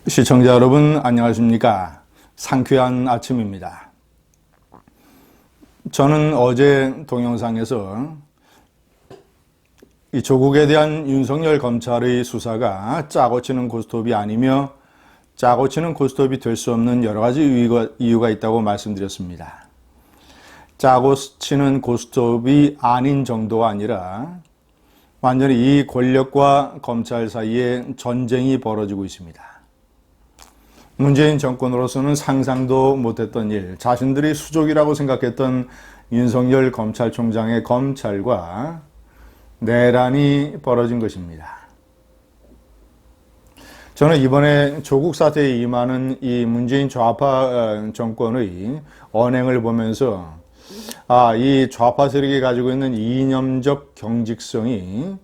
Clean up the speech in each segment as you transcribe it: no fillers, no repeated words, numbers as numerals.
시청자 여러분 안녕하십니까? 상쾌한 아침입니다. 저는 어제 동영상에서 이 조국에 대한 윤석열 검찰의 수사가 짜고 치는 고스톱이 아니며 짜고 치는 고스톱이 될 수 없는 여러 가지 이유가 있다고 말씀드렸습니다. 짜고 치는 고스톱이 아닌 정도가 아니라 완전히 이 권력과 검찰 사이에 전쟁이 벌어지고 있습니다. 문재인 정권으로서는 상상도 못했던 일, 자신들이 수족이라고 생각했던 윤석열 검찰총장의 검찰과 내란이 벌어진 것입니다. 저는 이번에 조국 사태에 임하는 이 문재인 좌파 정권의 언행을 보면서 이 좌파 세력이 가지고 있는 이념적 경직성이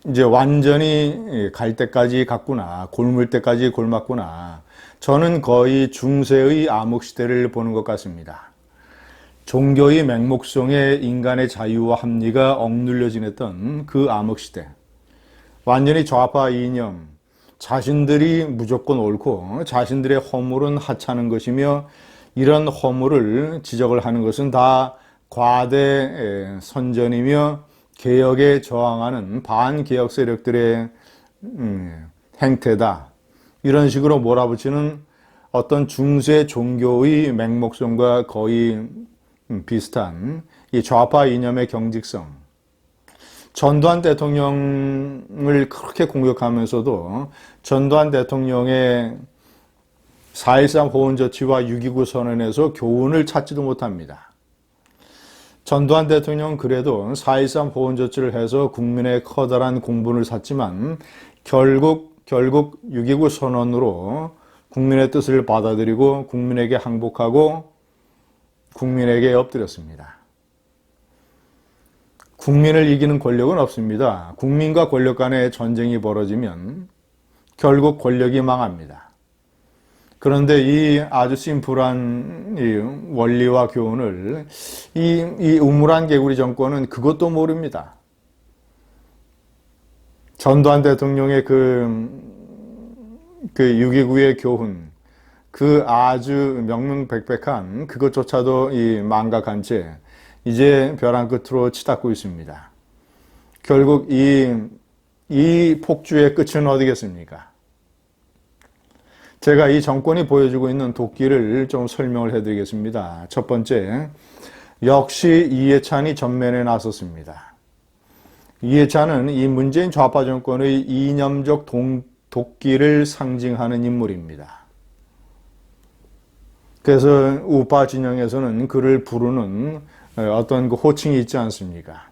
이제 완전히 갈 때까지 갔구나, 곪을 때까지 곪았구나. 저는 거의 중세의 암흑시대를 보는 것 같습니다. 종교의 맹목성에 인간의 자유와 합리가 억눌려 지냈던 그 암흑시대. 완전히 좌파 이념, 자신들이 무조건 옳고 자신들의 허물은 하찮은 것이며 이런 허물을 지적을 하는 것은 다 과대 선전이며 개혁에 저항하는 반개혁 세력들의 행태다. 이런 식으로 몰아붙이는 어떤 중세 종교의 맹목성과 거의 비슷한 이 좌파 이념의 경직성. 전두환 대통령을 그렇게 공격하면서도 전두환 대통령의 4.13 호원조치와 6.29 선언에서 교훈을 찾지도 못합니다. 전두환 대통령은 그래도 4.13 호원조치를 해서 국민의 커다란 공분을 샀지만 결국 6.29 선언으로 국민의 뜻을 받아들이고 국민에게 항복하고 국민에게 엎드렸습니다. 국민을 이기는 권력은 없습니다. 국민과 권력 간의 전쟁이 벌어지면 결국 권력이 망합니다. 그런데 이 아주 심플한 이 원리와 교훈을 이 우물한 개구리 정권은 그것도 모릅니다. 전두환 대통령의 그 6.29의 교훈, 그 아주 명명백백한 그것조차도 이 망각한 채 이제 벼랑 끝으로 치닫고 있습니다. 결국 이 폭주의 끝은 어디겠습니까? 제가 이 정권이 보여주고 있는 도끼를 좀 설명을 해드리겠습니다. 첫 번째, 역시 이해찬이 전면에 나섰습니다. 이해찬은 이 문재인 좌파 정권의 이념적 도끼를 상징하는 인물입니다. 그래서 우파 진영에서는 그를 부르는 어떤 그 호칭이 있지 않습니까?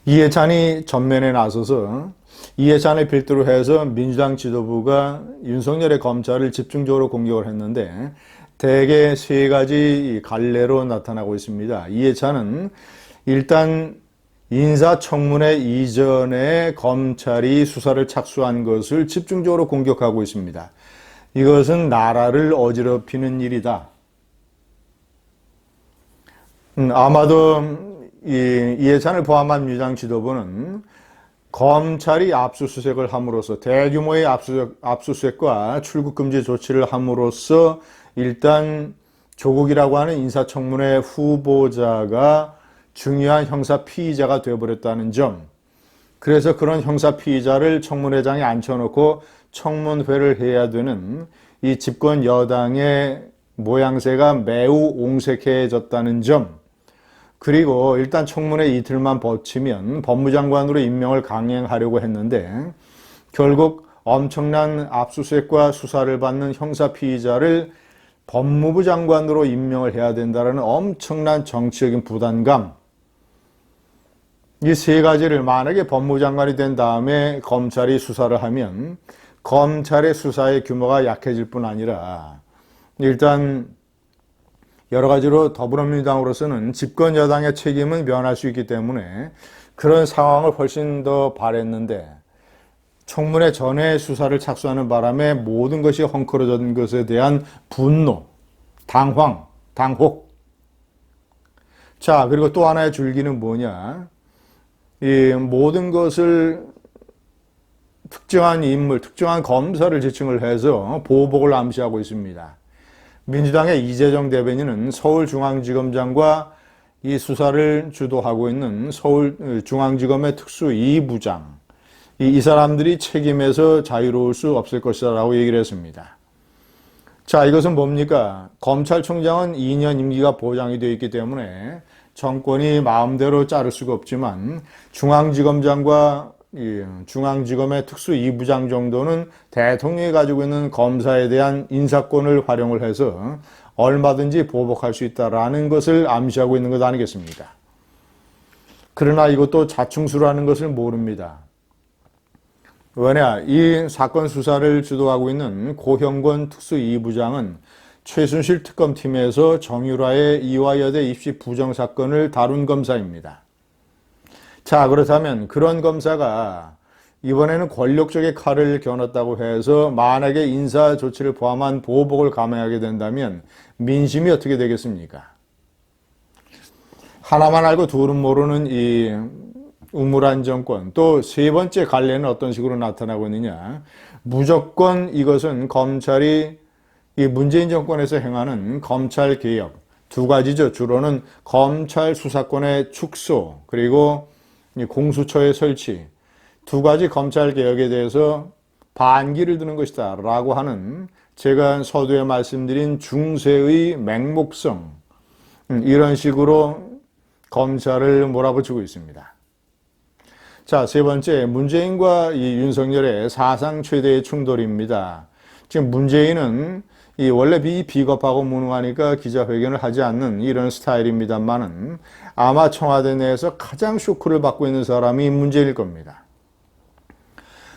이해찬이 전면에 나서서 이해찬을 필두로 해서 민주당 지도부가 윤석열의 검찰을 집중적으로 공격을 했는데 대개 세 가지 갈래로 나타나고 있습니다. 이해찬은 일단 인사청문회 이전에 검찰이 수사를 착수한 것을 집중적으로 공격하고 있습니다. 이것은 나라를 어지럽히는 일이다. 아마도 이해찬을 포함한 민주당 지도부는 검찰이 압수수색을 함으로써 대규모의 압수수색과 출국금지 조치를 함으로써 일단 조국이라고 하는 인사청문회 후보자가 중요한 형사 피의자가 되어버렸다는 점, 그래서 그런 형사 피의자를 청문회장에 앉혀놓고 청문회를 해야 되는 이 집권 여당의 모양새가 매우 옹색해졌다는 점, 그리고 일단 청문회 이틀만 버티면 법무장관으로 임명을 강행하려고 했는데 결국 엄청난 압수수색과 수사를 받는 형사 피의자를 법무부 장관으로 임명을 해야 된다는 엄청난 정치적인 부담감, 이 세 가지를 만약에 법무부 장관이 된 다음에 검찰이 수사를 하면 검찰의 수사의 규모가 약해질 뿐 아니라 일단 여러 가지로 더불어민주당으로서는 집권 여당의 책임은 면할 수 있기 때문에 그런 상황을 훨씬 더 바랬는데 청문회 전에 수사를 착수하는 바람에 모든 것이 헝클어진 것에 대한 분노, 당황, 당혹. 자, 그리고 또 하나의 줄기는 뭐냐? 이 모든 것을 특정한 인물, 특정한 검사를 지칭을 해서 보복을 암시하고 있습니다. 민주당의 이재정 대변인은 서울중앙지검장과 이 수사를 주도하고 있는 서울중앙지검의 특수 2부장, 이 사람들이 책임에서 자유로울 수 없을 것이라고 얘기를 했습니다. 자, 이것은 뭡니까? 검찰총장은 2년 임기가 보장이 되어 있기 때문에 정권이 마음대로 자를 수가 없지만 중앙지검장과 중앙지검의 특수 2부장 정도는 대통령이 가지고 있는 검사에 대한 인사권을 활용을 해서 얼마든지 보복할 수 있다라는 것을 암시하고 있는 것 아니겠습니까? 그러나 이것도 자충수라는 것을 모릅니다. 왜냐, 이 사건 수사를 주도하고 있는 고형권 특수 2부장은 최순실 특검팀에서 정유라의 이화여대 입시 부정 사건을 다룬 검사입니다. 자, 그렇다면 그런 검사가 이번에는 권력 쪽의 칼을 겨눴다고 해서 만약에 인사 조치를 포함한 보복을 감행하게 된다면 민심이 어떻게 되겠습니까? 하나만 알고 둘은 모르는 이 우물안 정권, 또 세 번째 갈래는 어떤 식으로 나타나고 있느냐. 무조건 이것은 검찰이 이 문재인 정권에서 행하는 검찰 개혁 두 가지죠. 주로는 검찰 수사권의 축소 그리고 공수처의 설치 두 가지 검찰 개혁에 대해서 반기를 드는 것이다 라고 하는 제가 서두에 말씀드린 중세의 맹목성 이런 식으로 검찰을 몰아붙이고 있습니다. 자, 세 번째, 문재인과 이 윤석열의 사상 최대의 충돌입니다. 지금 문재인은 원래 비겁하고 무능하니까 기자회견을 하지 않는 이런 스타일입니다만은 아마 청와대 내에서 가장 쇼크를 받고 있는 사람이 문재인일 겁니다.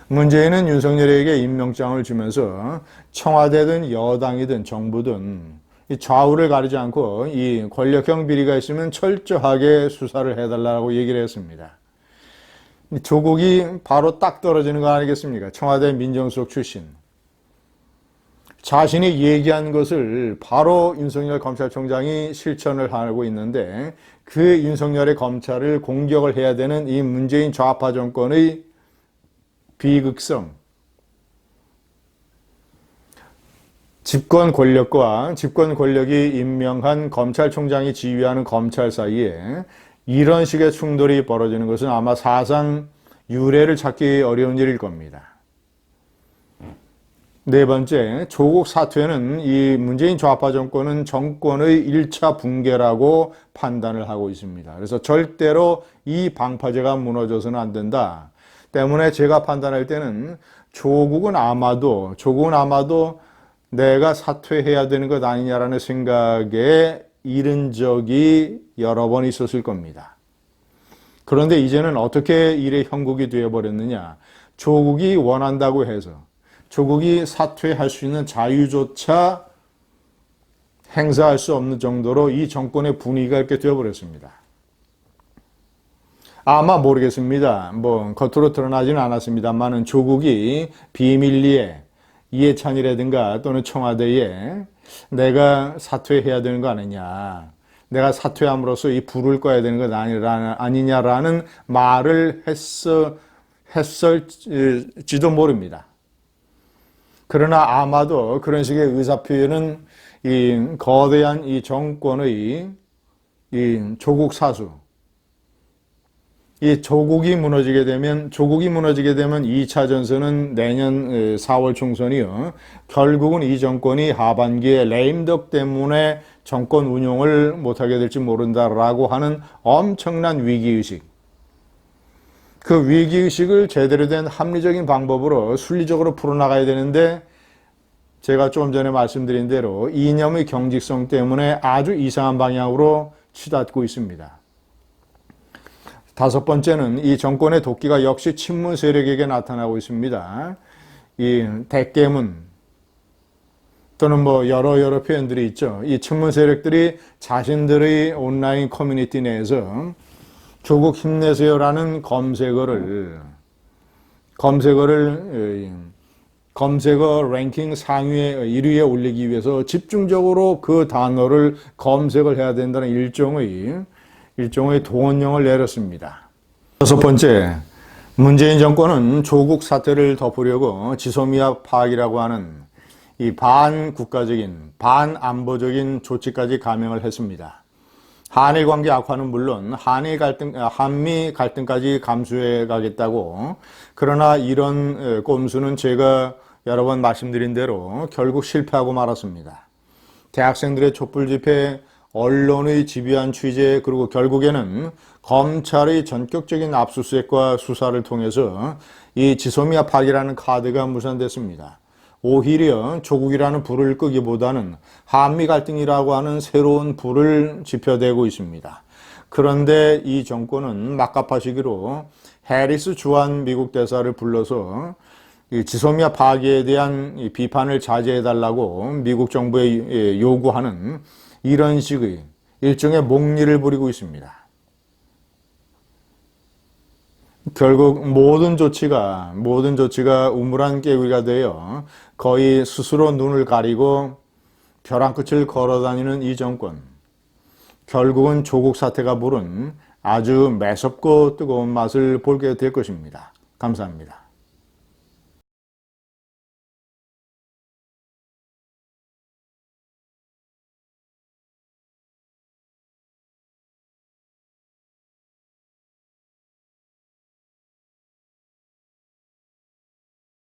문재인은 윤석열에게 임명장을 주면서 청와대든 여당이든 정부든 이 좌우를 가리지 않고 이 권력형 비리가 있으면 철저하게 수사를 해달라고 얘기를 했습니다. 조국이 바로 딱 떨어지는 거 아니겠습니까? 청와대 민정수석 출신. 자신이 얘기한 것을 바로 윤석열 검찰총장이 실천을 하고 있는데 그 윤석열의 검찰을 공격을 해야 되는 이 문재인 좌파 정권의 비극성, 집권 권력과 집권 권력이 임명한 검찰총장이 지휘하는 검찰 사이에 이런 식의 충돌이 벌어지는 것은 아마 사상 유례를 찾기 어려운 일일 겁니다. 네 번째, 조국 사퇴는 이 문재인 좌파 정권은 정권의 1차 붕괴라고 판단을 하고 있습니다. 그래서 절대로 이 방파제가 무너져서는 안 된다. 때문에 제가 판단할 때는 조국은 아마도 내가 사퇴해야 되는 것 아니냐라는 생각에 이른 적이 여러 번 있었을 겁니다. 그런데 이제는 어떻게 일의 형국이 되어버렸느냐. 조국이 원한다고 해서 조국이 사퇴할 수 있는 자유조차 행사할 수 없는 정도로 이 정권의 분위기가 이렇게 되어버렸습니다. 아마 모르겠습니다. 겉으로 드러나지는 않았습니다만은 조국이 비밀리에 이해찬이라든가 또는 청와대에 내가 사퇴해야 되는 거 아니냐. 내가 사퇴함으로써 이 불을 꺼야 되는 것 아니냐라는 말을 했을지도 모릅니다. 그러나 아마도 그런 식의 의사표현은 이 거대한 이 정권의 이 조국 사수, 이 조국이 무너지게 되면 2차 전선은 내년 4월 총선이요. 결국은 이 정권이 하반기에 레임덕 때문에 정권 운용을 못하게 될지 모른다라고 하는 엄청난 위기의식. 그 위기의식을 제대로 된 합리적인 방법으로 순리적으로 풀어나가야 되는데 제가 조금 전에 말씀드린 대로 이념의 경직성 때문에 아주 이상한 방향으로 치닫고 있습니다. 다섯 번째는 이 정권의 도끼가 역시 친문 세력에게 나타나고 있습니다. 이 대깨문 또는 여러 표현들이 있죠. 이 친문 세력들이 자신들의 온라인 커뮤니티 내에서 조국 힘내세요라는 검색어 랭킹 상위에 1위에 올리기 위해서 집중적으로 그 단어를 검색을 해야 된다는 일종의 동원령을 내렸습니다. 여섯 번째, 문재인 정권은 조국 사태를 덮으려고 지소미아 파악이라고 하는 이 반국가적인, 반안보적인 조치까지 감행을 했습니다. 한일 관계 악화는 물론 한미 갈등까지 감수해 가겠다고. 그러나 이런 꼼수는 제가 여러 번 말씀드린 대로 결국 실패하고 말았습니다. 대학생들의 촛불 집회, 언론의 집요한 취재, 그리고 결국에는 검찰의 전격적인 압수수색과 수사를 통해서 이 지소미아 파기라는 카드가 무산됐습니다. 오히려 조국이라는 불을 끄기보다는 한미 갈등이라고 하는 새로운 불을 지펴대고 있습니다. 그런데 이 정권은 막가파시기로 해리스 주한 미국 대사를 불러서 이 지소미아 파기에 대한 비판을 자제해달라고 미국 정부에 요구하는 이런 식의 일종의 목리를 부리고 있습니다. 결국 모든 조치가 우물안 깨우기가 되어 거의 스스로 눈을 가리고 벼랑 끝을 걸어다니는 이 정권. 결국은 조국 사태가 부른 아주 매섭고 뜨거운 맛을 보게 될 것입니다. 감사합니다.